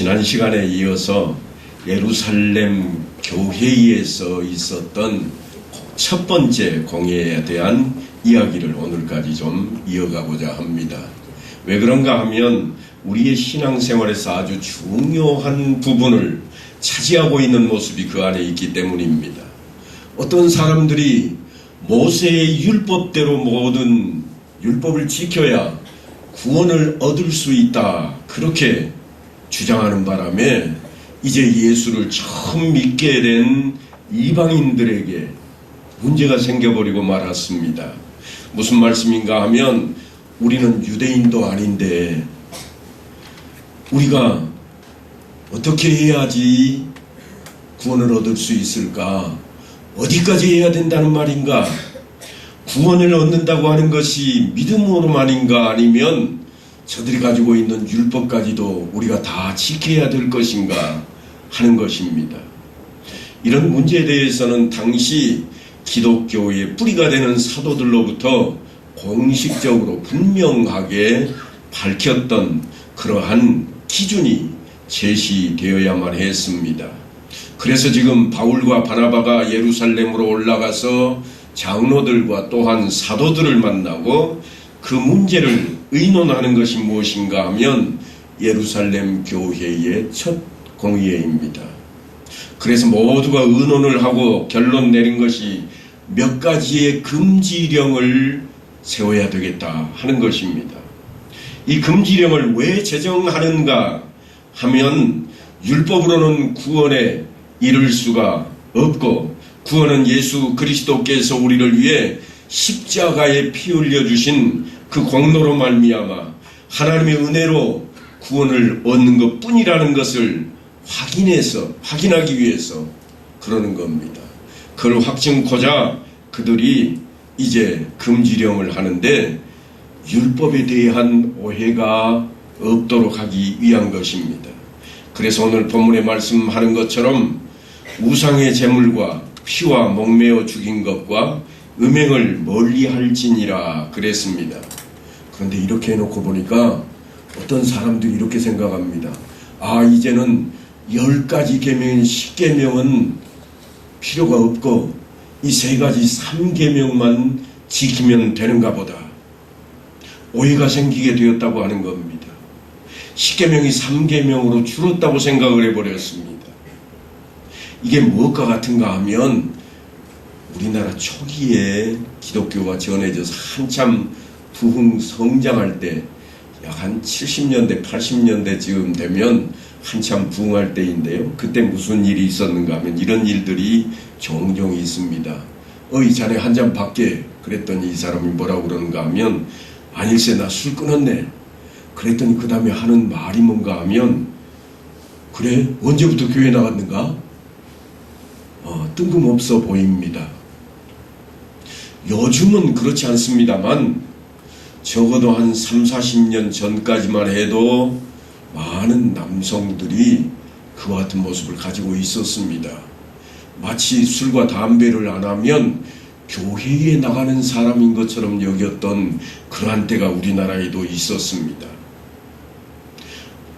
지난 시간에 이어서 예루살렘 교회에서 있었던 첫 번째 공예에 대한 이야기를 오늘까지 좀 이어가고자 합니다. 왜 그런가 하면 우리의 신앙생활에서 아주 중요한 부분을 차지하고 있는 모습이 그 안에 있기 때문입니다. 어떤 사람들이 모세의 율법대로 모든 율법을 지켜야 구원을 얻을 수 있다, 그렇게 주장하는 바람에 이제 예수를 처음 믿게 된 이방인들에게 문제가 생겨버리고 말았습니다. 무슨 말씀인가 하면 우리는 유대인도 아닌데 우리가 어떻게 해야지 구원을 얻을 수 있을까? 어디까지 해야 된다는 말인가? 구원을 얻는다고 하는 것이 믿음으로만인가, 아니면 저들이 가지고 있는 율법까지도 우리가 다 지켜야 될 것인가 하는 것입니다. 이런 문제에 대해서는 당시 기독교의 뿌리가 되는 사도들로부터 공식적으로 분명하게 밝혔던 그러한 기준이 제시되어야만 했습니다. 그래서 지금 바울과 바나바가 예루살렘으로 올라가서 장로들과 또한 사도들을 만나고 그 문제를 의논하는 것이 무엇인가 하면 예루살렘 교회의 첫 공예입니다. 그래서 모두가 의논을 하고 결론 내린 것이 몇 가지의 금지령을 세워야 되겠다 하는 것입니다. 이 금지령을 왜 제정하는가 하면 율법으로는 구원에 이를 수가 없고, 구원은 예수 그리스도께서 우리를 위해 십자가에 피 흘려 주신 그 공로로 말미암아 하나님의 은혜로 구원을 얻는 것뿐이라는 것을 확인하기 위해서 그러는 겁니다. 그걸 확증코자 그들이 이제 금지령을 하는데 율법에 대한 오해가 없도록 하기 위한 것입니다. 그래서 오늘 본문에 말씀하는 것처럼 우상의 제물과 피와 목매어 죽인 것과 음행을 멀리할지니라 그랬습니다. 그런데 이렇게 해놓고 보니까 어떤 사람들이 이렇게 생각합니다. 아, 이제는 10가지 계명인 10계명은 필요가 없고 이 3가지 3계명만 지키면 되는가 보다. 오해가 생기게 되었다고 하는 겁니다. 10계명이 3계명으로 줄었다고 생각을 해버렸습니다. 이게 무엇과 같은가 하면 우리나라 초기에 기독교가 전해져서 한참 부흥 성장할 때, 약 한 70년대 80년대쯤 되면 한참 부흥할 때인데요. 그때 무슨 일이 있었는가 하면 이런 일들이 종종 있습니다. 어이, 자네 한 잔 받게. 그랬더니 이 사람이 뭐라고 그러는가 하면 아닐세, 나 술 끊었네. 그랬더니 그 다음에 하는 말이 뭔가 하면, 그래? 언제부터 교회 나갔는가? 뜬금없어 보입니다. 요즘은 그렇지 않습니다만 적어도 한 30-40년 전까지만 해도 많은 남성들이 그와 같은 모습을 가지고 있었습니다. 마치 술과 담배를 안 하면 교회에 나가는 사람인 것처럼 여겼던 그러한 때가 우리나라에도 있었습니다.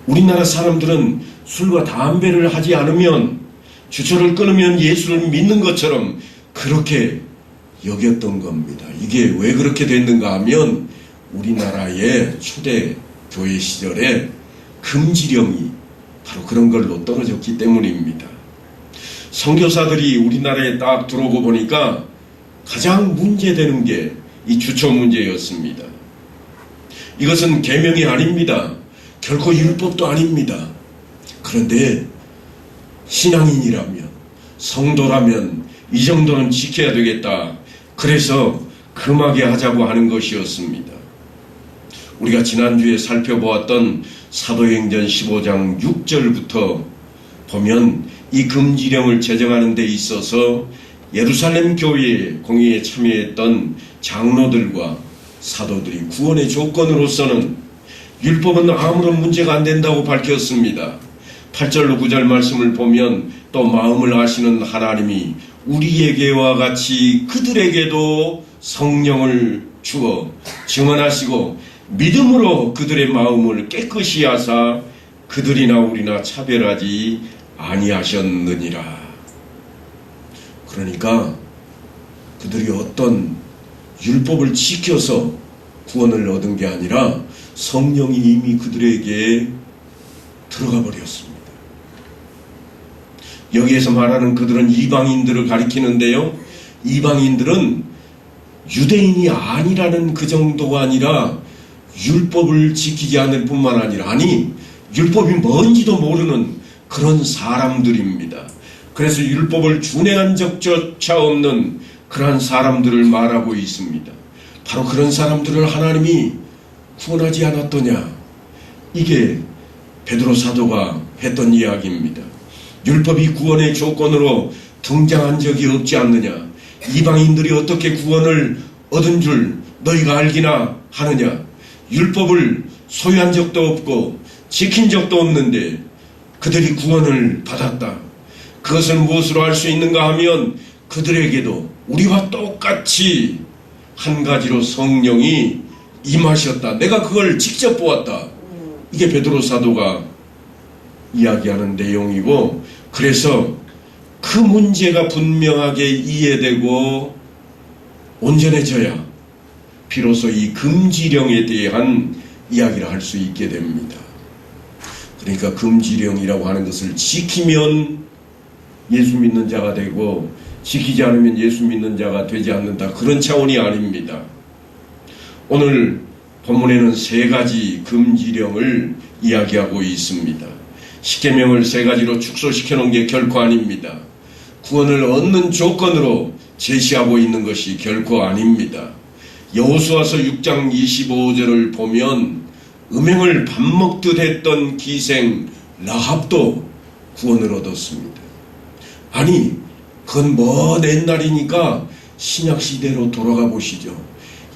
우리나라 사람들은 술과 담배를 하지 않으면, 주초를 끊으면 예수를 믿는 것처럼 그렇게 여겼던 겁니다. 이게 왜 그렇게 됐는가 하면 우리나라의 초대 교회 시절에 금지령이 바로 그런 걸로 떨어졌기 때문입니다. 선교사들이 우리나라에 딱 들어오고 보니까 가장 문제되는 게 이 주초 문제였습니다. 이것은 계명이 아닙니다. 결코 율법도 아닙니다. 그런데 신앙인이라면, 성도라면 이 정도는 지켜야 되겠다. 그래서 금하게 하자고 하는 것이었습니다. 우리가 지난주에 살펴보았던 사도행전 15장 6절부터 보면 이 금지령을 제정하는 데 있어서 예루살렘 교회의 공예에 참여했던 장로들과 사도들이 구원의 조건으로서는 율법은 아무런 문제가 안 된다고 밝혔습니다. 8절로 9절 말씀을 보면 또 마음을 아시는 하나님이 우리에게와 같이 그들에게도 성령을 주어 증언하시고 믿음으로 그들의 마음을 깨끗이 하사 그들이나 우리나 차별하지 아니하셨느니라. 그러니까 그들이 어떤 율법을 지켜서 구원을 얻은 게 아니라 성령이 이미 그들에게 들어가 버렸습니다. 여기에서 말하는 그들은 이방인들을 가리키는데요, 이방인들은 유대인이 아니라는 그 정도가 아니라 율법을 지키지 않을 뿐만 아니라, 아니 율법이 뭔지도 모르는 그런 사람들입니다. 그래서 율법을 준행한 적조차 없는 그러한 사람들을 말하고 있습니다. 바로 그런 사람들을 하나님이 구원하지 않았더냐, 이게 베드로 사도가 했던 이야기입니다. 율법이 구원의 조건으로 등장한 적이 없지 않느냐, 이방인들이 어떻게 구원을 얻은 줄 너희가 알기나 하느냐, 율법을 소유한 적도 없고 지킨 적도 없는데 그들이 구원을 받았다. 그것을 무엇으로 알 수 있는가 하면 그들에게도 우리와 똑같이 한 가지로 성령이 임하셨다. 내가 그걸 직접 보았다. 이게 베드로 사도가 이야기하는 내용이고, 그래서 그 문제가 분명하게 이해되고 온전해져야 비로소 이 금지령에 대한 이야기를 할 수 있게 됩니다. 그러니까 금지령이라고 하는 것을 지키면 예수 믿는 자가 되고 지키지 않으면 예수 믿는 자가 되지 않는다, 그런 차원이 아닙니다. 오늘 본문에는 세 가지 금지령을 이야기하고 있습니다. 십계명을 세 가지로 축소시켜 놓은 게 결코 아닙니다. 구원을 얻는 조건으로 제시하고 있는 것이 결코 아닙니다. 여호수아서 6장 25절을 보면 음행을 밥 먹듯 했던 기생 라합도 구원을 얻었습니다. 아니, 그건 먼 옛날이니까 신약시대로 돌아가 보시죠.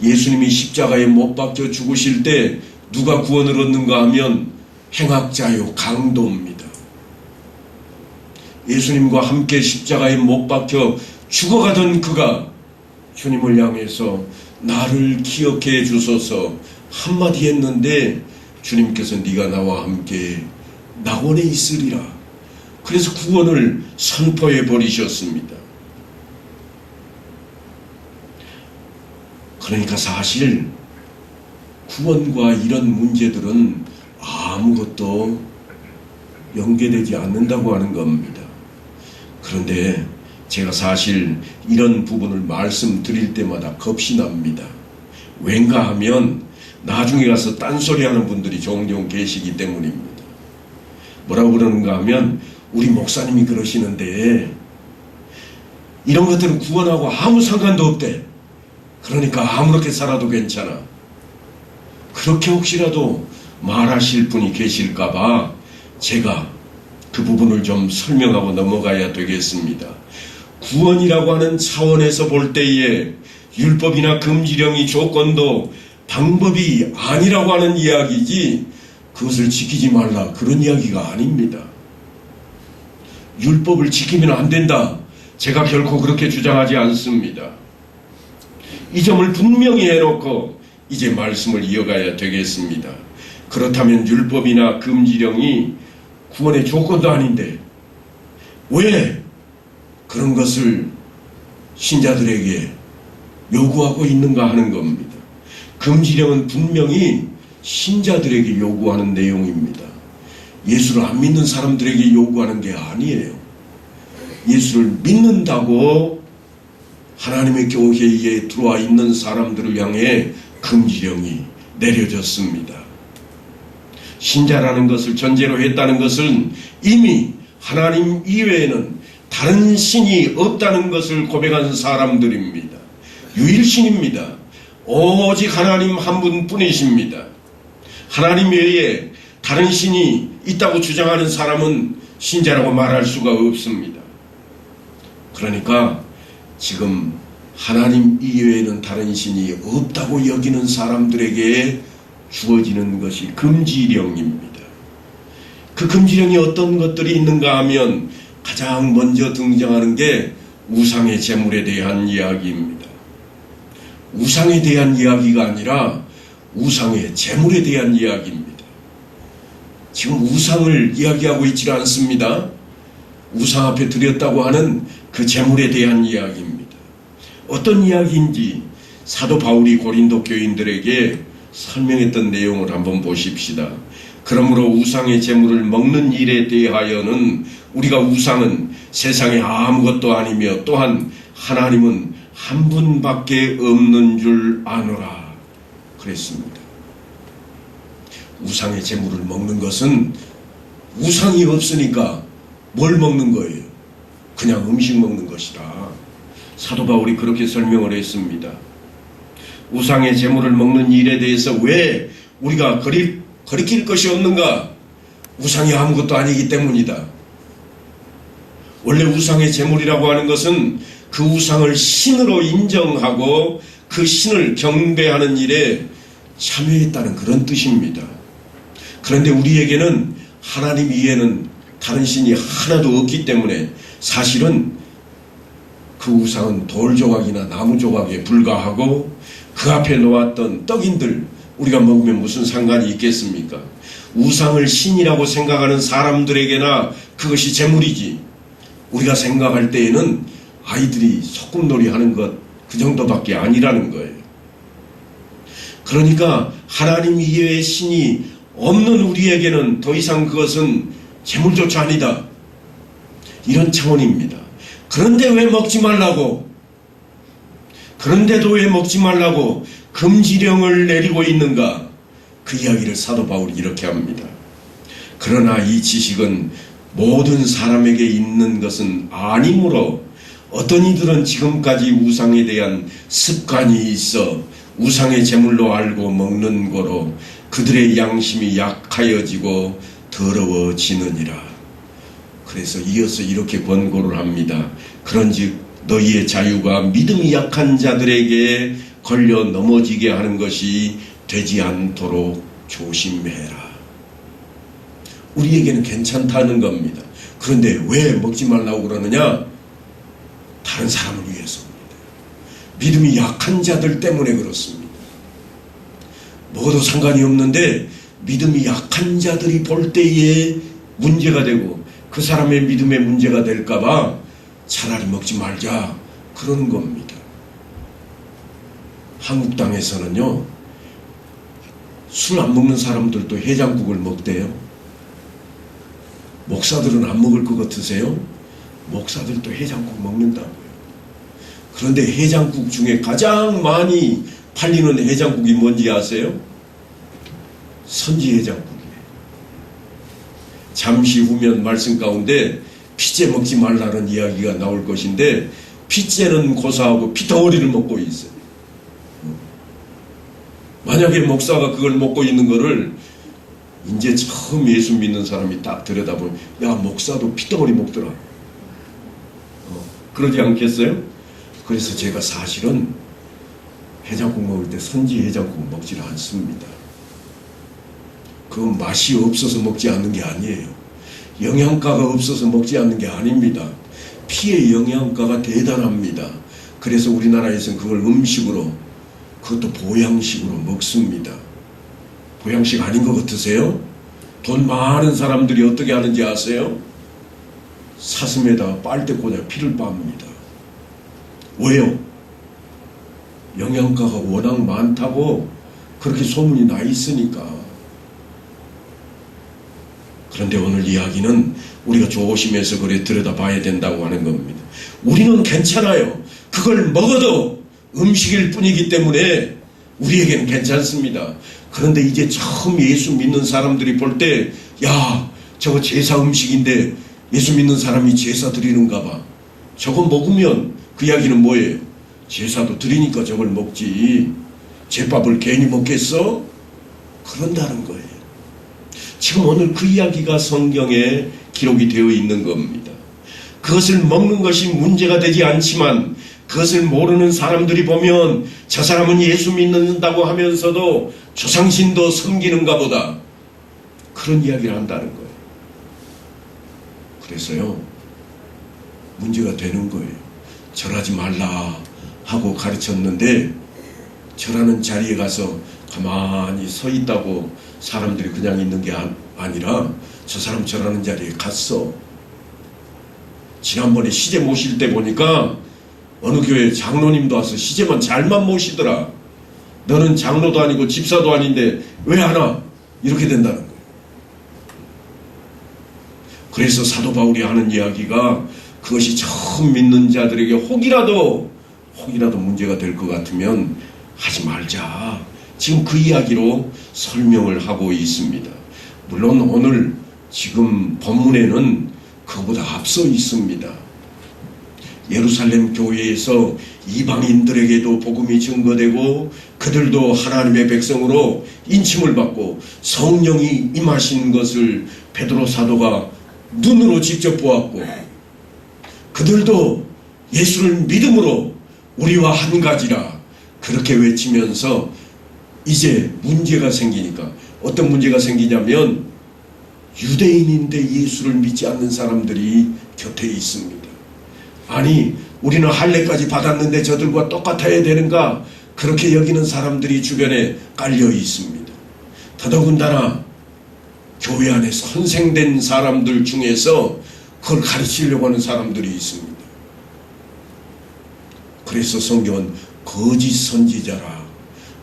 예수님이 십자가에 못 박혀 죽으실 때 누가 구원을 얻는가 하면 행악자요 강도입니다. 예수님과 함께 십자가에 못 박혀 죽어가던 그가 주님을 향해서 나를 기억해 주소서 한마디 했는데 주님께서 네가 나와 함께 낙원에 있으리라. 그래서 구원을 선포해 버리셨습니다. 그러니까 사실 구원과 이런 문제들은 아무것도 연계되지 않는다고 하는 겁니다. 그런데 제가 사실 이런 부분을 말씀드릴 때마다 겁이 납니다. 왠가 하면 나중에 가서 딴소리하는 분들이 종종 계시기 때문입니다. 뭐라고 그러는가 하면 우리 목사님이 그러시는데 이런 것들은 구원하고 아무 상관도 없대. 그러니까 아무렇게 살아도 괜찮아. 그렇게 혹시라도 말하실 분이 계실까봐 제가 그 부분을 좀 설명하고 넘어가야 되겠습니다. 구원이라고 하는 차원에서 볼 때에 율법이나 금지령이 조건도 방법이 아니라고 하는 이야기지 그것을 지키지 말라, 그런 이야기가 아닙니다. 율법을 지키면 안 된다, 제가 결코 그렇게 주장하지 않습니다. 이 점을 분명히 해놓고 이제 말씀을 이어가야 되겠습니다. 그렇다면 율법이나 금지령이 구원의 조건도 아닌데 왜 그런 것을 신자들에게 요구하고 있는가 하는 겁니다. 금지령은 분명히 신자들에게 요구하는 내용입니다. 예수를 안 믿는 사람들에게 요구하는 게 아니에요. 예수를 믿는다고 하나님의 교회에 들어와 있는 사람들을 향해 금지령이 내려졌습니다. 신자라는 것을 전제로 했다는 것은 이미 하나님 이외에는 다른 신이 없다는 것을 고백한 사람들입니다. 유일신입니다. 오직 하나님 한 분뿐이십니다. 하나님 외에 다른 신이 있다고 주장하는 사람은 신자라고 말할 수가 없습니다. 그러니까 지금 하나님 이외에는 다른 신이 없다고 여기는 사람들에게 주어지는 것이 금지령입니다. 그 금지령이 어떤 것들이 있는가 하면 가장 먼저 등장하는 게 우상의 제물에 대한 이야기입니다. 우상에 대한 이야기가 아니라 우상의 제물에 대한 이야기입니다. 지금 우상을 이야기하고 있지 않습니다. 우상 앞에 드렸다고 하는 그 제물에 대한 이야기입니다. 어떤 이야기인지 사도 바울이 고린도 교인들에게 설명했던 내용을 한번 보십시다. 그러므로 우상의 제물을 먹는 일에 대하여는 우리가 우상은 세상에 아무것도 아니며 또한 하나님은 한 분밖에 없는 줄 아노라 그랬습니다. 우상의 제물을 먹는 것은 우상이 없으니까 뭘 먹는 거예요? 그냥 음식 먹는 것이라. 사도 바울이 그렇게 설명을 했습니다. 우상의 제물을 먹는 일에 대해서 왜 우리가 거리낄 것이 없는가? 우상이 아무것도 아니기 때문이다. 원래 우상의 제물이라고 하는 것은 그 우상을 신으로 인정하고 그 신을 경배하는 일에 참여했다는 그런 뜻입니다. 그런데 우리에게는 하나님 이외에는 다른 신이 하나도 없기 때문에 사실은 그 우상은 돌 조각이나 나무 조각에 불과하고 그 앞에 놓았던 떡인들 우리가 먹으면 무슨 상관이 있겠습니까? 우상을 신이라고 생각하는 사람들에게나 그것이 제물이지. 우리가 생각할 때에는 아이들이 소꿉놀이 하는 것 그 정도밖에 아니라는 거예요. 그러니까 하나님 이외의 신이 없는 우리에게는 더 이상 그것은 제물조차 아니다. 이런 차원입니다. 그런데 왜 먹지 말라고? 그런데도 왜 먹지 말라고 금지령을 내리고 있는가? 그 이야기를 사도 바울이 이렇게 합니다. 그러나 이 지식은 모든 사람에게 있는 것은 아니므로 어떤 이들은 지금까지 우상에 대한 습관이 있어 우상의 제물로 알고 먹는 거로 그들의 양심이 약하여지고 더러워지느니라. 그래서 이어서 이렇게 권고를 합니다. 그런즉 너희의 자유가 믿음이 약한 자들에게 걸려 넘어지게 하는 것이 되지 않도록 조심해라. 우리에게는 괜찮다는 겁니다. 그런데 왜 먹지 말라고 그러느냐? 다른 사람을 위해서입니다. 믿음이 약한 자들 때문에 그렇습니다. 먹어도 상관이 없는데 믿음이 약한 자들이 볼 때에 문제가 되고 그 사람의 믿음에 문제가 될까봐 차라리 먹지 말자 그런 겁니다. 한국 땅에서는요, 술 안 먹는 사람들도 해장국을 먹대요. 목사들은 안 먹을 것 같으세요? 목사들도 해장국 먹는다고요. 그런데 해장국 중에 가장 많이 팔리는 해장국이 뭔지 아세요? 선지 해장국이에요. 잠시 후면 말씀 가운데 피째 먹지 말라는 이야기가 나올 것인데 피째는 고사하고 피덩어리를 먹고 있어요. 만약에 목사가 그걸 먹고 있는 거를 이제 처음 예수 믿는 사람이 딱 들여다보면 야, 목사도 피덩어리 먹더라. 그러지 않겠어요? 그래서 제가 사실은 해장국 먹을 때 선지 해장국 먹지를 않습니다. 그건 맛이 없어서 먹지 않는 게 아니에요. 영양가가 없어서 먹지 않는 게 아닙니다. 피의 영양가가 대단합니다. 그래서 우리나라에서는 그걸 음식으로, 그것도 보양식으로 먹습니다. 보양식 아닌 것 같으세요? 돈 많은 사람들이 어떻게 하는지 아세요? 사슴에다가 빨대 꽂아 피를 빱니다. 왜요? 영양가가 워낙 많다고 그렇게 소문이 나 있으니까. 그런데 오늘 이야기는 우리가 조심해서 그래 들여다봐야 된다고 하는 겁니다. 우리는 괜찮아요. 그걸 먹어도 음식일 뿐이기 때문에 우리에게는 괜찮습니다. 그런데 이제 처음 예수 믿는 사람들이 볼 때, 야, 저거 제사 음식인데 예수 믿는 사람이 제사 드리는가 봐. 저거 먹으면 그 이야기는 뭐예요? 제사도 드리니까 저걸 먹지. 제밥을 괜히 먹겠어? 그런다는 거예요. 지금 오늘 그 이야기가 성경에 기록이 되어 있는 겁니다. 그것을 먹는 것이 문제가 되지 않지만 그것을 모르는 사람들이 보면 저 사람은 예수 믿는다고 하면서도 조상신도 섬기는가 보다. 그런 이야기를 한다는 거예요. 그래서요, 문제가 되는 거예요. 절하지 말라 하고 가르쳤는데 절하는 자리에 가서 가만히 서 있다고 사람들이 그냥 있는 게 아니라 저 사람 절하는 자리에 갔어. 지난번에 시제 모실 때 보니까 어느 교회 장로님도 와서 시제만 잘만 모시더라. 너는 장로도 아니고 집사도 아닌데 왜 안 와? 이렇게 된다는 거예요. 그래서 사도 바울이 하는 이야기가 그것이 처음 믿는 자들에게 혹이라도 문제가 될 것 같으면 하지 말자. 지금 그 이야기로 설명을 하고 있습니다. 물론 오늘 지금 본문에는 그보다 앞서 있습니다. 예루살렘 교회에서 이방인들에게도 복음이 증거되고 그들도 하나님의 백성으로 인침을 받고 성령이 임하신 것을 베드로 사도가 눈으로 직접 보았고 그들도 예수를 믿음으로 우리와 한 가지라 그렇게 외치면서 이제 문제가 생기니까 어떤 문제가 생기냐면 유대인인데 예수를 믿지 않는 사람들이 곁에 있습니다. 아니 우리는 할례까지 받았는데 저들과 똑같아야 되는가 그렇게 여기는 사람들이 주변에 깔려 있습니다. 더더군다나 교회 안에 선생된 사람들 중에서 그걸 가르치려고 하는 사람들이 있습니다. 그래서 성경은 거짓 선지자라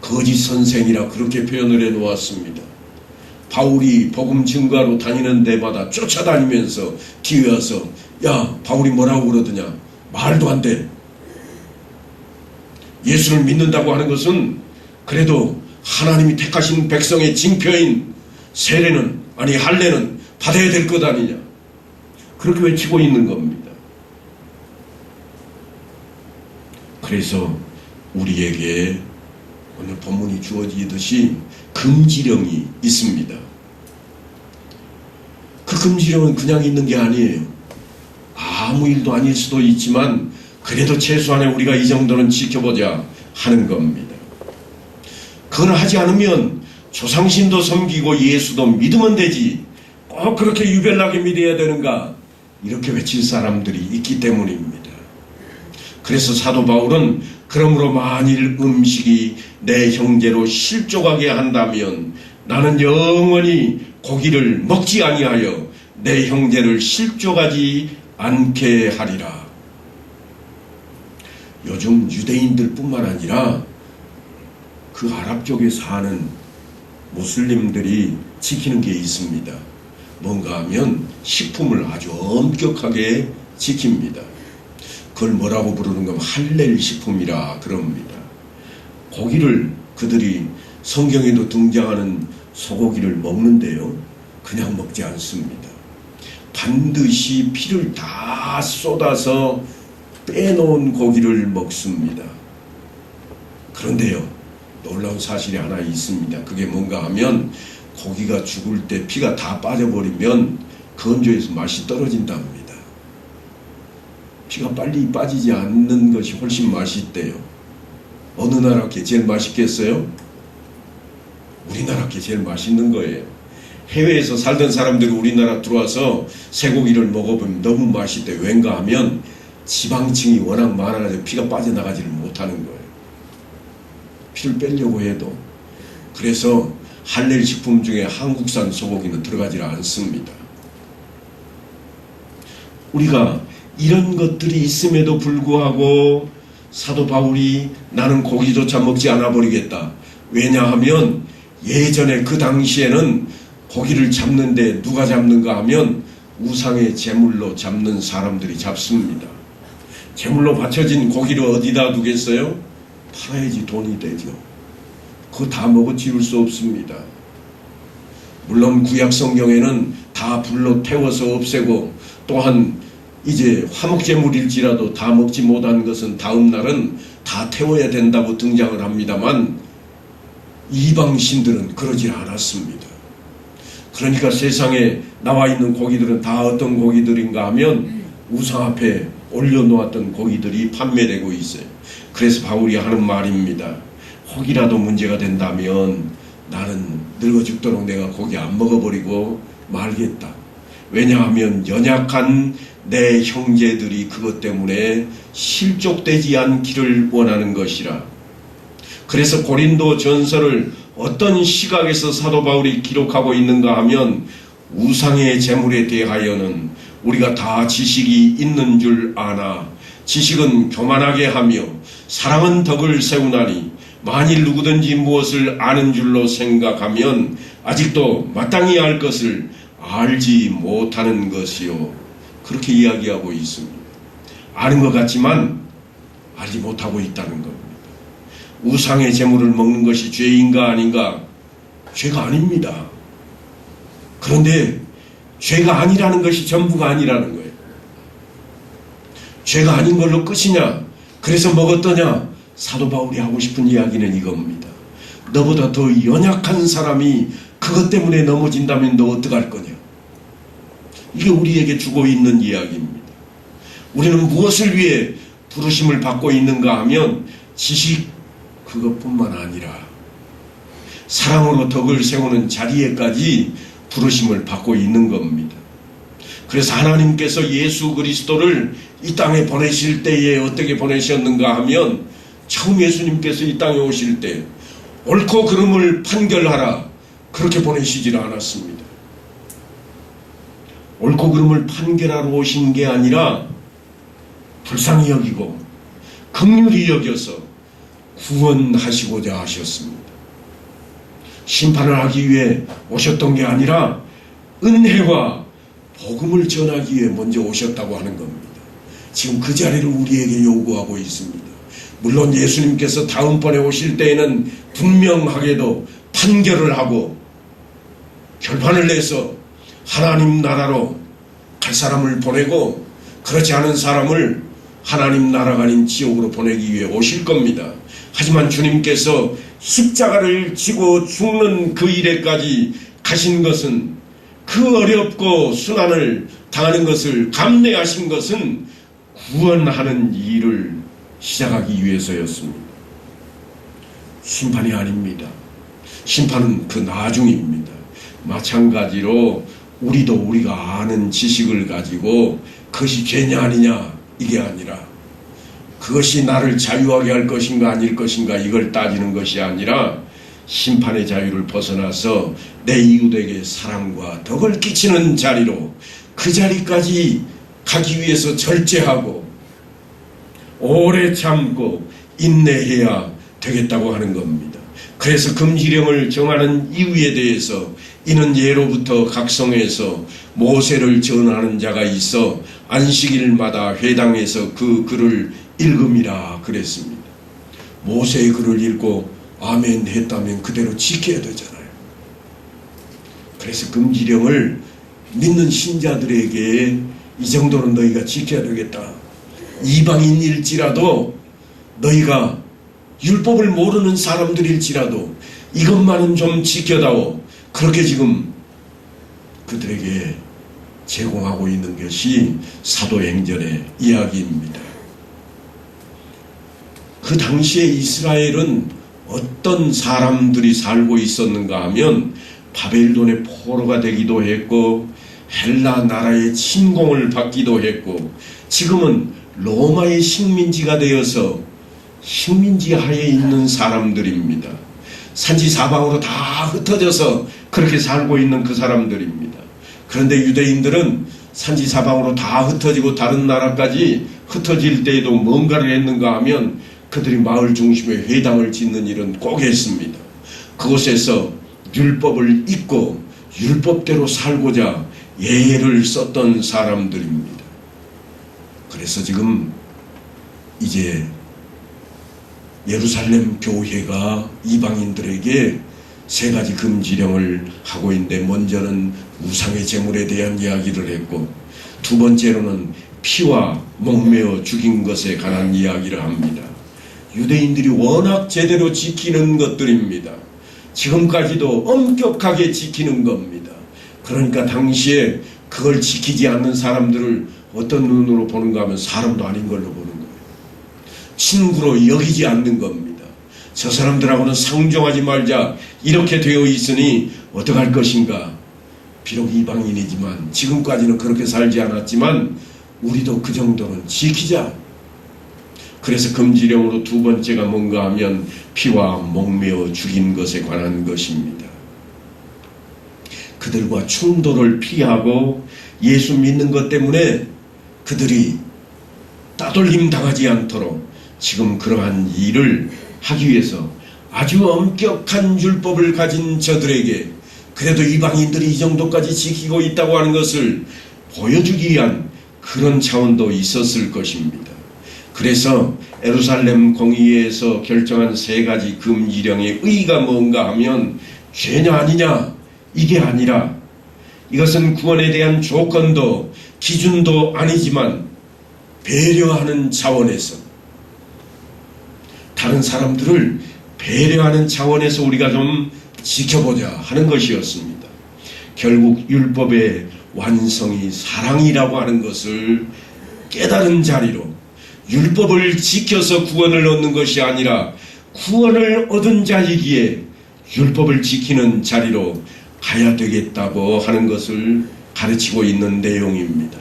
거짓 선생이라 그렇게 표현을 해놓았습니다. 바울이 복음 증거하러 다니는 데마다 쫓아다니면서 뒤에 와서 야 바울이 뭐라고 그러더냐 말도 안 돼. 예수를 믿는다고 하는 것은 그래도 하나님이 택하신 백성의 징표인 세례는 아니 할례는 받아야 될 것 아니냐 그렇게 외치고 있는 겁니다. 그래서 우리에게 오늘 본문이 주어지듯이 금지령이 있습니다. 그 금지령은 그냥 있는 게 아니에요. 아무 일도 아닐 수도 있지만 그래도 최소한에 우리가 이 정도는 지켜보자 하는 겁니다. 그걸 하지 않으면 조상신도 섬기고 예수도 믿으면 되지 꼭 그렇게 유별나게 믿어야 되는가 이렇게 외칠 사람들이 있기 때문입니다. 그래서 사도 바울은 그러므로 만일 음식이 내 형제로 실족하게 한다면 나는 영원히 고기를 먹지 아니하여 내 형제를 실족하지 않게 하리라. 요즘 유대인들 뿐만 아니라 그 아랍 쪽에 사는 무슬림들이 지키는 게 있습니다. 뭔가 하면 식품을 아주 엄격하게 지킵니다. 그걸 뭐라고 부르는 건 할렐 식품이라 그럽니다. 고기를 그들이 성경에도 등장하는 소고기를 먹는데요. 그냥 먹지 않습니다. 반드시 피를 다 쏟아서 빼놓은 고기를 먹습니다. 그런데요. 놀라운 사실이 하나 있습니다. 그게 뭔가 하면 고기가 죽을 때 피가 다 빠져버리면 건조해서 맛이 떨어진답니다. 피가 빨리 빠지지 않는 것이 훨씬 맛있대요. 어느 나라 게 제일 맛있겠어요? 우리나라 게 제일 맛있는 거예요. 해외에서 살던 사람들이 우리나라 들어와서 쇠고기를 먹어보면 너무 맛있대요. 왠가 하면 지방층이 워낙 많아가지고 피가 빠져나가지를 못하는 거예요. 피를 빼려고 해도. 그래서 할렐 식품 중에 한국산 소고기는 들어가지 않습니다. 우리가 이런 것들이 있음에도 불구하고 사도 바울이 나는 고기조차 먹지 않아 버리겠다. 왜냐하면 예전에 그 당시에는 고기를 잡는데 누가 잡는가 하면 우상의 제물로 잡는 사람들이 잡습니다. 제물로 바쳐진 고기를 어디다 두겠어요? 팔아야지 돈이 되죠. 그거 다 먹어 치울 수 없습니다. 물론 구약 성경에는 다 불로 태워서 없애고 또한 이제 화목제물일지라도 다 먹지 못한 것은 다음 날은 다 태워야 된다고 등장을 합니다만 이방신들은 그러질 않았습니다. 그러니까 세상에 나와 있는 고기들은 다 어떤 고기들인가 하면 우상 앞에 올려놓았던 고기들이 판매되고 있어요. 그래서 바울이 하는 말입니다. 혹이라도 문제가 된다면 나는 늙어 죽도록 내가 고기 안 먹어버리고 말겠다. 왜냐하면 연약한 내 형제들이 그것 때문에 실족되지 않기를 원하는 것이라. 그래서 고린도 전서를 어떤 시각에서 사도 바울이 기록하고 있는가 하면 우상의 제물에 대하여는 우리가 다 지식이 있는 줄 아나 지식은 교만하게 하며 사랑은 덕을 세우나니 만일 누구든지 무엇을 아는 줄로 생각하면 아직도 마땅히 알 것을 알지 못하는 것이요. 그렇게 이야기하고 있습니다. 아는 것 같지만 알지 못하고 있다는 겁니다. 우상의 제물을 먹는 것이 죄인가 아닌가? 죄가 아닙니다. 그런데 죄가 아니라는 것이 전부가 아니라는 거예요. 죄가 아닌 걸로 끝이냐? 그래서 먹었더냐? 사도 바울이 하고 싶은 이야기는 이겁니다. 너보다 더 연약한 사람이 그것 때문에 넘어진다면 너 어떡할 거냐? 이게 우리에게 주고 있는 이야기입니다. 우리는 무엇을 위해 부르심을 받고 있는가 하면 지식 그것뿐만 아니라 사랑으로 덕을 세우는 자리에까지 부르심을 받고 있는 겁니다. 그래서 하나님께서 예수 그리스도를 이 땅에 보내실 때에 어떻게 보내셨는가 하면 처음 예수님께서 이 땅에 오실 때 옳고 그름을 판결하라 그렇게 보내시질 않았습니다. 옳고 그름을 판결하러 오신 게 아니라 불쌍히 여기고 긍휼히 여겨서 구원하시고자 하셨습니다. 심판을 하기 위해 오셨던 게 아니라 은혜와 복음을 전하기 위해 먼저 오셨다고 하는 겁니다. 지금 그 자리를 우리에게 요구하고 있습니다. 물론 예수님께서 다음번에 오실 때에는 분명하게도 판결을 하고 결판을 내서 하나님 나라로 갈 사람을 보내고 그렇지 않은 사람을 하나님 나라가 아닌 지옥으로 보내기 위해 오실 겁니다. 하지만 주님께서 십자가를 지고 죽는 그 일에까지 가신 것은 그 어렵고 순환을 당하는 것을 감내하신 것은 구원하는 일을 시작하기 위해서였습니다. 심판이 아닙니다. 심판은 그 나중입니다. 마찬가지로 우리도 우리가 아는 지식을 가지고 그것이 죄냐 아니냐 이게 아니라 그것이 나를 자유하게 할 것인가 아닐 것인가 이걸 따지는 것이 아니라 심판의 자유를 벗어나서 내 이웃에게 사랑과 덕을 끼치는 자리로 그 자리까지 가기 위해서 절제하고 오래 참고 인내해야 되겠다고 하는 겁니다. 그래서 금지령을 정하는 이유에 대해서 이는 예로부터 각성에서 모세를 전하는 자가 있어 안식일마다 회당에서 그 글을 읽음이라 그랬습니다. 모세의 글을 읽고 아멘 했다면 그대로 지켜야 되잖아요. 그래서 금지령을 믿는 신자들에게 이 정도는 너희가 지켜야 되겠다. 이방인일지라도 너희가 율법을 모르는 사람들일지라도 이것만은 좀 지켜다오. 그렇게 지금 그들에게 제공하고 있는 것이 사도행전의 이야기입니다. 그 당시에 이스라엘은 어떤 사람들이 살고 있었는가 하면 바벨론의 포로가 되기도 했고 헬라 나라의 침공을 받기도 했고 지금은 로마의 식민지가 되어서 식민지 하에 있는 사람들입니다. 산지 사방으로 다 흩어져서 그렇게 살고 있는 그 사람들입니다. 그런데 유대인들은 산지 사방으로 다 흩어지고 다른 나라까지 흩어질 때에도 뭔가를 했는가 하면 그들이 마을 중심에 회당을 짓는 일은 꼭 했습니다. 그곳에서 율법을 잊고 율법대로 살고자 예를 썼던 사람들입니다. 그래서 지금 이제 예루살렘 교회가 이방인들에게 세 가지 금지령을 하고 있는데 먼저는 우상의 제물에 대한 이야기를 했고 두 번째로는 피와 목매어 죽인 것에 관한 이야기를 합니다. 유대인들이 워낙 제대로 지키는 것들입니다. 지금까지도 엄격하게 지키는 겁니다. 그러니까 당시에 그걸 지키지 않는 사람들을 어떤 눈으로 보는가 하면 사람도 아닌 걸로 보는 거예요. 친구로 여기지 않는 겁니다. 저 사람들하고는 상종하지 말자 이렇게 되어 있으니 어떡할 것인가. 비록 이방인이지만 지금까지는 그렇게 살지 않았지만 우리도 그 정도는 지키자. 그래서 금지령으로 두 번째가 뭔가 하면 피와 목매어 죽인 것에 관한 것입니다. 그들과 충돌을 피하고 예수 믿는 것 때문에 그들이 따돌림 당하지 않도록 지금 그러한 일을 하기 위해서 아주 엄격한 율법을 가진 저들에게 그래도 이방인들이 이 정도까지 지키고 있다고 하는 것을 보여주기 위한 그런 차원도 있었을 것입니다. 그래서 예루살렘 공의회에서 결정한 3가지 금지령의 의의가 뭔가 하면 죄냐 아니냐 이게 아니라 이것은 구원에 대한 조건도 기준도 아니지만 배려하는 차원에서 다른 사람들을 배려하는 차원에서 우리가 좀 지켜보자 하는 것이었습니다. 결국 율법의 완성이 사랑이라고 하는 것을 깨달은 자리로 율법을 지켜서 구원을 얻는 것이 아니라 구원을 얻은 자이기에 율법을 지키는 자리로 가야 되겠다고 하는 것을 가르치고 있는 내용입니다.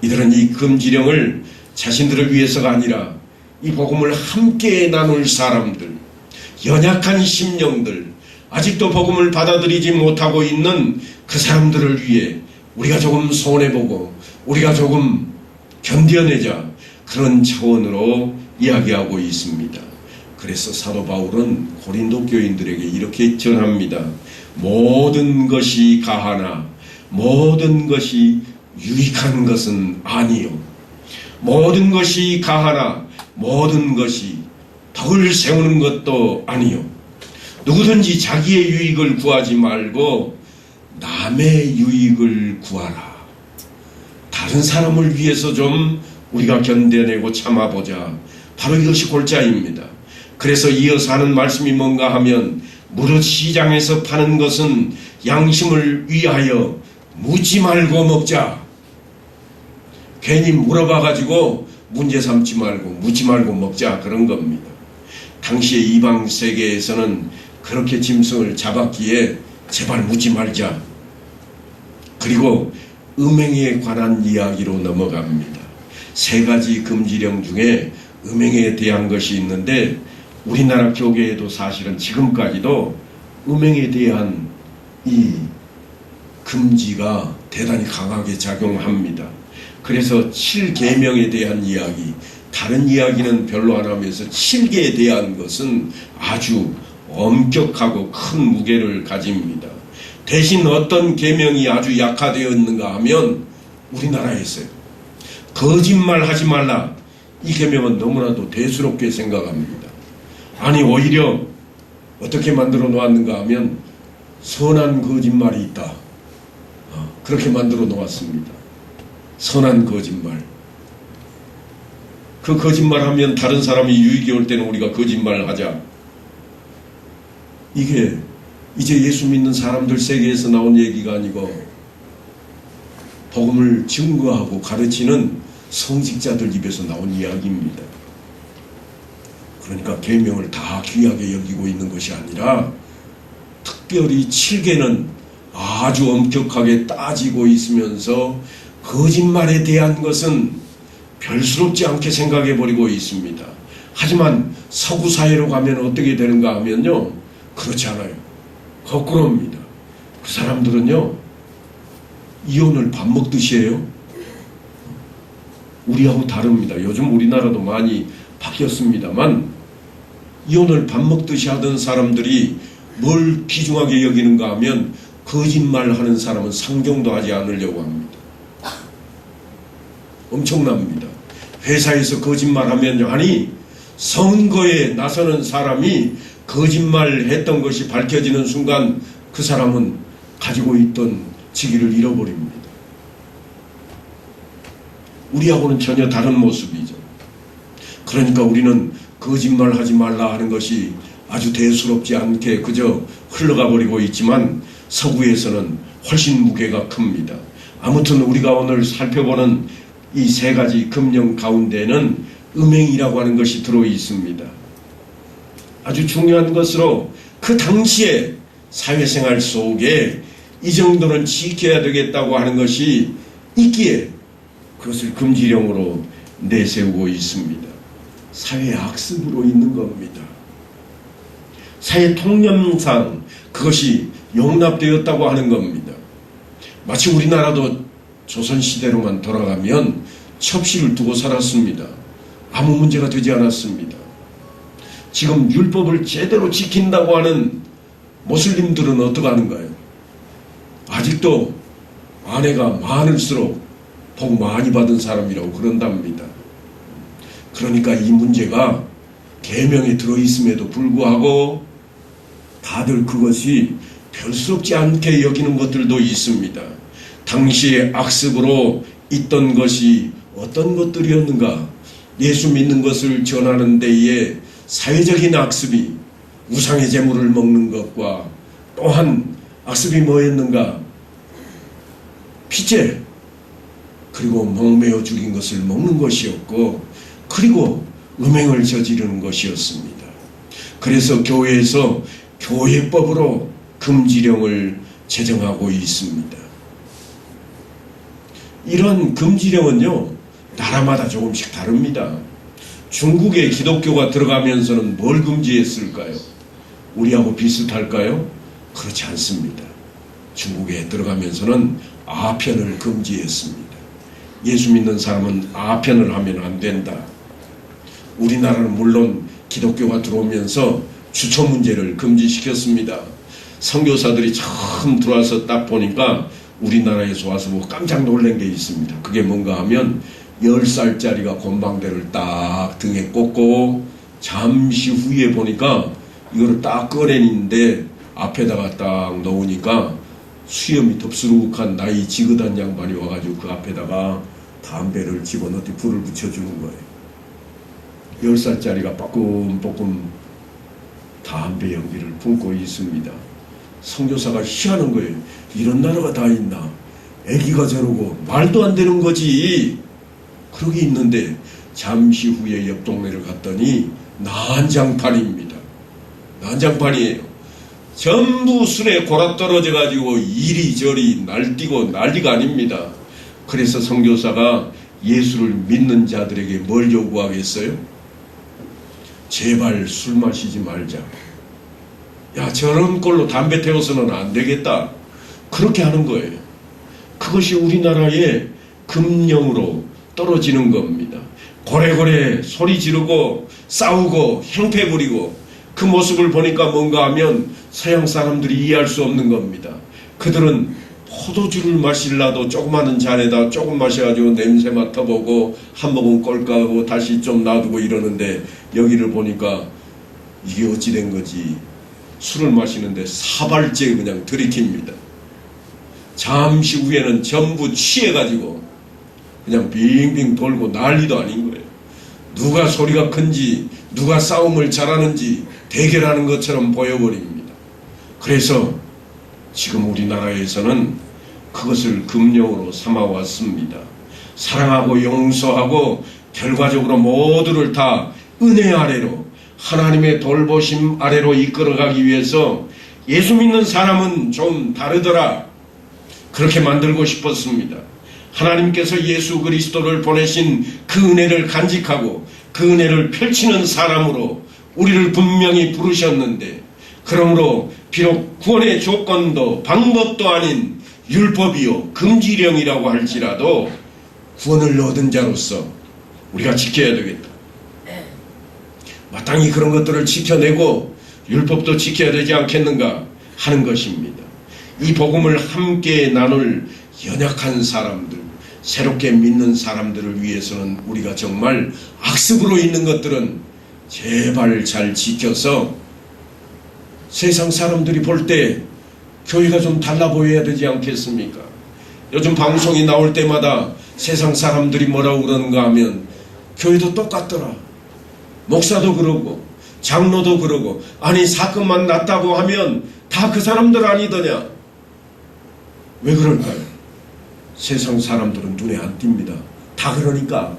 이들은 이 금지령을 자신들을 위해서가 아니라 이 복음을 함께 나눌 사람들, 연약한 심령들, 아직도 복음을 받아들이지 못하고 있는 그 사람들을 위해 우리가 조금 손해보고 우리가 조금 견뎌내자 그런 차원으로 이야기하고 있습니다. 그래서 사도 바울은 고린도 교인들에게 이렇게 전합니다. 모든 것이 가하나 모든 것이 유익한 것은 아니요. 모든 것이 가하나 모든 것이 덕을 세우는 것도 아니요. 누구든지 자기의 유익을 구하지 말고 남의 유익을 구하라. 다른 사람을 위해서 좀 우리가 견뎌내고 참아보자. 바로 이것이 골자입니다. 그래서 이어서 하는 말씀이 뭔가 하면 무릇 시장에서 파는 것은 양심을 위하여 묻지 말고 먹자. 괜히 물어봐가지고 문제 삼지 말고 묻지 말고 먹자 그런 겁니다. 당시의 이방 세계에서는 그렇게 짐승을 잡았기에 제발 묻지 말자. 그리고 음행에 관한 이야기로 넘어갑니다. 3가지 금지령 중에 음행에 대한 것이 있는데 우리나라 교계에도 사실은 지금까지도 음행에 대한 이 금지가 대단히 강하게 작용합니다. 그래서 7계명에 대한 이야기, 다른 이야기는 별로 안 하면서 7계에 대한 것은 아주 엄격하고 큰 무게를 가집니다. 대신 어떤 계명이 아주 약화되어 있는가 하면 우리나라에서요. 거짓말 하지 말라. 이 계명은 너무나도 대수롭게 생각합니다. 아니 오히려 어떻게 만들어 놓았는가 하면 선한 거짓말이 있다. 그렇게 만들어 놓았습니다. 선한 거짓말. 그 거짓말하면 다른 사람이 유익이 올 때는 우리가 거짓말하자. 이게 이제 예수 믿는 사람들 세계에서 나온 얘기가 아니고 복음을 증거하고 가르치는 성직자들 입에서 나온 이야기입니다. 그러니까 계명을 다 귀하게 여기고 있는 것이 아니라 특별히 7계는 아주 엄격하게 따지고 있으면서 거짓말에 대한 것은 별스럽지 않게 생각해 버리고 있습니다. 하지만 서구 사회로 가면 어떻게 되는가 하면요, 그렇지 않아요. 거꾸로입니다. 그 사람들은요, 이혼을 밥 먹듯이 해요. 우리하고 다릅니다. 요즘 우리나라도 많이 바뀌었습니다만 이혼을 밥 먹듯이 하던 사람들이 뭘 귀중하게 여기는가 하면 거짓말하는 사람은 상종도 하지 않으려고 합니다. 엄청납니다. 회사에서 거짓말하면 아니 선거에 나서는 사람이 거짓말했던 것이 밝혀지는 순간 그 사람은 가지고 있던 직위를 잃어버립니다. 우리하고는 전혀 다른 모습이죠. 그러니까 우리는 거짓말하지 말라 하는 것이 아주 대수롭지 않게 그저 흘러가 버리고 있지만 서구에서는 훨씬 무게가 큽니다. 아무튼 우리가 오늘 살펴보는 이 3가지 금령 가운데는 음행이라고 하는 것이 들어 있습니다. 아주 중요한 것으로 그 당시에 사회생활 속에 이 정도는 지켜야 되겠다고 하는 것이 있기에 그것을 금지령으로 내세우고 있습니다. 사회 악습으로 있는 겁니다. 사회 통념상 그것이 용납되었다고 하는 겁니다. 마치 우리나라도 조선시대로만 돌아가면 첩시를 두고 살았습니다. 아무 문제가 되지 않았습니다. 지금 율법을 제대로 지킨다고 하는 모슬림들은 어떻게 하는가요? 아직도 아내가 많을수록 복 많이 받은 사람이라고 그런답니다. 그러니까 이 문제가 계명에 들어있음에도 불구하고 다들 그것이 별스럽지 않게 여기는 것들도 있습니다. 당시의 악습으로 있던 것이 어떤 것들이었는가? 예수 믿는 것을 전하는 데에 사회적인 악습이 우상의 제물을 먹는 것과 또한 악습이 뭐였는가? 피제, 그리고 목매어 죽인 것을 먹는 것이었고, 그리고 음행을 저지르는 것이었습니다. 그래서 교회에서 교회법으로 금지령을 제정하고 있습니다. 이런 금지령은요, 나라마다 조금씩 다릅니다. 중국의 기독교가 들어가면서는 뭘 금지했을까요? 우리하고 비슷할까요? 그렇지 않습니다. 중국에 들어가면서는 아편을 금지했습니다. 예수 믿는 사람은 아편을 하면 안 된다. 우리나라는 물론 기독교가 들어오면서 주초 문제를 금지시켰습니다. 선교사들이 처음 들어와서 딱 보니까 우리나라에서 와서 뭐 깜짝 놀란 게 있습니다. 그게 뭔가 하면 10살짜리가 곰방대를 딱 등에 꽂고 잠시 후에 보니까 이거를 딱 꺼내는데 앞에다가 딱 놓으니까 수염이 덥수룩한 나이 지긋한 양반이 와가지고 그 앞에다가 담배를 집어넣고 불을 붙여주는 거예요. 10살짜리가 빠끔빠끔 담배 연기를 품고 있습니다. 선교사가 희한한 거예요. 이런 나라가 다 있나? 애기가 저러고 말도 안 되는 거지. 그러게 있는데 잠시 후에 옆 동네를 갔더니 난장판입니다. 난장판이에요. 전부 술에 골아 떨어져 가지고 이리저리 날뛰고 난리가 아닙니다. 그래서 선교사가 예수를 믿는 자들에게 뭘 요구하겠어요? 제발 술 마시지 말자. 야, 저런 걸로 담배 태워서는 안 되겠다. 그렇게 하는 거예요. 그것이 우리나라의 금령으로 떨어지는 겁니다. 고래고래 소리 지르고 싸우고 행패 부리고 그 모습을 보니까 뭔가 하면 서양 사람들이 이해할 수 없는 겁니다. 그들은 포도주를 마실라도 조그마한 잔에다 조금 마셔가지고 냄새 맡아보고 한 모금 꼴까 하고 다시 좀 놔두고 이러는데 여기를 보니까 이게 어찌 된 거지? 술을 마시는데 사발째 그냥 들이킵니다. 잠시 후에는 전부 취해가지고 그냥 빙빙 돌고 난리도 아닌 거예요. 누가 소리가 큰지 누가 싸움을 잘하는지 대결하는 것처럼 보여버립니다. 그래서 지금 우리나라에서는 그것을 금령으로 삼아왔습니다. 사랑하고 용서하고 결과적으로 모두를 다 은혜 아래로 하나님의 돌보심 아래로 이끌어가기 위해서 예수 믿는 사람은 좀 다르더라. 그렇게 만들고 싶었습니다. 하나님께서 예수 그리스도를 보내신 그 은혜를 간직하고 그 은혜를 펼치는 사람으로 우리를 분명히 부르셨는데, 그러므로 비록 구원의 조건도 방법도 아닌 율법이요 금지령이라고 할지라도 구원을 얻은 자로서 우리가 지켜야 되겠다. 마땅히 그런 것들을 지켜내고 율법도 지켜야 되지 않겠는가 하는 것입니다. 이 복음을 함께 나눌 연약한 사람들, 새롭게 믿는 사람들을 위해서는 우리가 정말 악습으로 있는 것들은 제발 잘 지켜서 세상 사람들이 볼 때 교회가 좀 달라 보여야 되지 않겠습니까? 요즘 방송이 나올 때마다 세상 사람들이 뭐라고 그러는가 하면 교회도 똑같더라. 목사도 그러고 장로도 그러고, 아니 사건만 났다고 하면 다 그 사람들 아니더냐? 왜 그럴까요? 세상 사람들은 눈에 안 띕니다. 다 그러니까.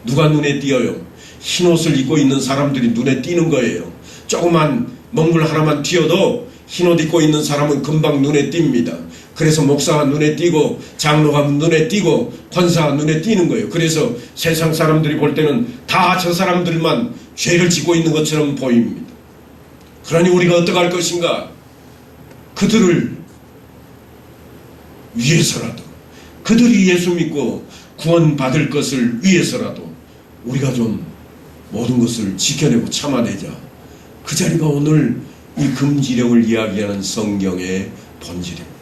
누가 눈에 띄어요? 흰옷을 입고 있는 사람들이 눈에 띄는 거예요. 조그만 먹물 하나만 튀어도 흰옷 입고 있는 사람은 금방 눈에 띕니다. 그래서 목사가 눈에 띄고 장로가 눈에 띄고 권사가 눈에 띄는 거예요. 그래서 세상 사람들이 볼 때는 다 저 사람들만 죄를 짓고 있는 것처럼 보입니다. 그러니 우리가 어떻게 할 것인가? 그들을 위해서라도, 그들이 예수 믿고 구원받을 것을 위해서라도 우리가 좀 모든 것을 지켜내고 참아내자. 그 자리가 오늘 이 금지령을 이야기하는 성경의 본질입니다.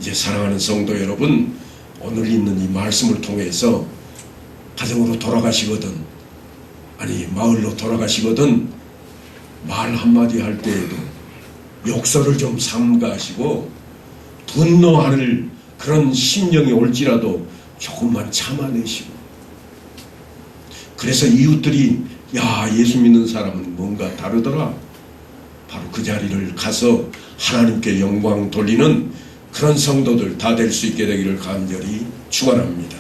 이제 사랑하는 성도 여러분, 오늘 있는 이 말씀을 통해서 가정으로 돌아가시거든, 아니 마을로 돌아가시거든, 말 한마디 할 때에도 욕설을 좀 삼가하시고 분노하는 그런 심령이 올지라도 조금만 참아내시고, 그래서 이웃들이 야, 예수 믿는 사람은 뭔가 다르더라, 바로 그 자리를 가서 하나님께 영광 돌리는 그런 성도들 다 될 수 있게 되기를 간절히 축원합니다.